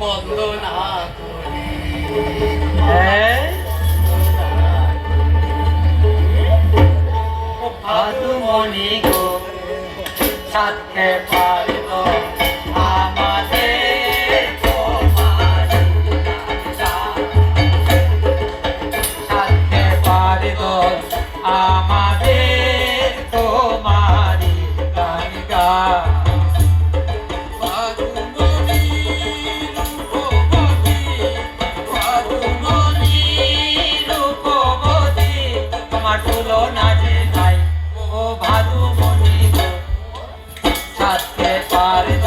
বন্দনা করি। ও ভাদুমণি গো সাথে পারব আমাদের তোমারি সাথে পারব আমাদের তোমারি গান গান। তোমার তুলনা যে নাই ও ভাদুমণি গো সাথে পারব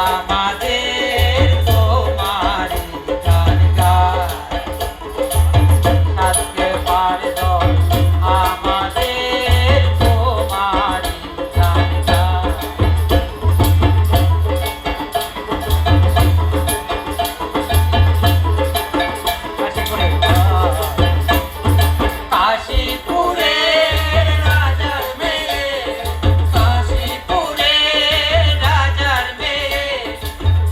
আমাদের তোমারি গান গান। সাথে পারব আমাদের তোমারি গান গান। কাশীপুরের রাজার মেয়ে, কাশীপুরের রাজার মেয়ে,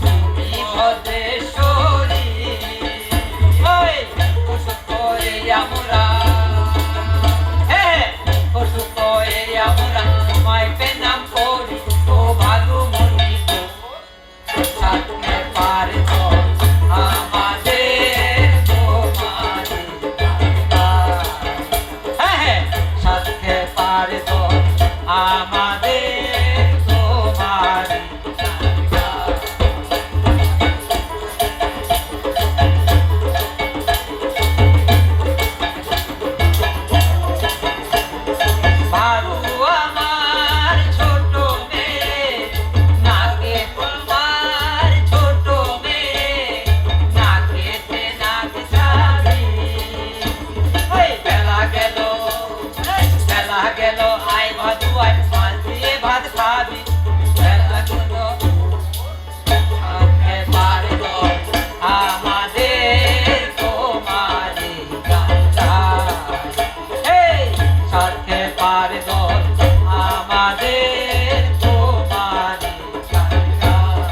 তুমি ভদ্রেশ্বরী। ওই পশু করে আমরা, হ্যাঁ পশু করে আমরা তোমায় পেনাম করি। ও ভাদুমণি গো সাথে পারব আমাদের তোমারি গান গান। সাথে পারব আমাদের তোমারি গান গান। ভাদু আমার ছোট মেয়ে, নাকে তোমার ছোট মেয়ে, নাকেতে নাক ছাড়ি। ওই বেলা গেল আয় ভাদু আয় মাছ দিয়ে ভাত খাবি। বেলা গেল সাথে পারব আমাদের তোমারি গান গান। এই সাথে পারব আমাদের তোমারি গান গান।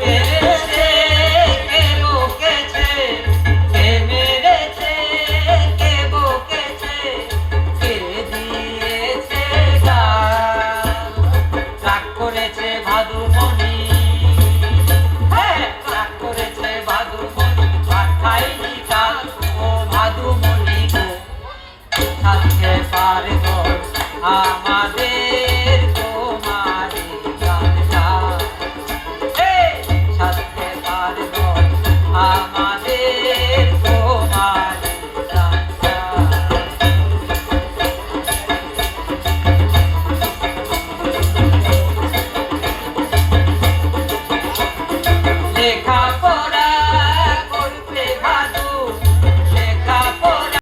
মেরেছে কে বকেছে, কে মেরেছে কে বকেছে, কে দিয়েছে গান। রাগ করেছে ভাদুমণি, হ্যাঁ রাগ করেছে ভাদুমণি, ভাত খাইনি কাল। ও ভাদুমণি গো সাথে পারব আমাদের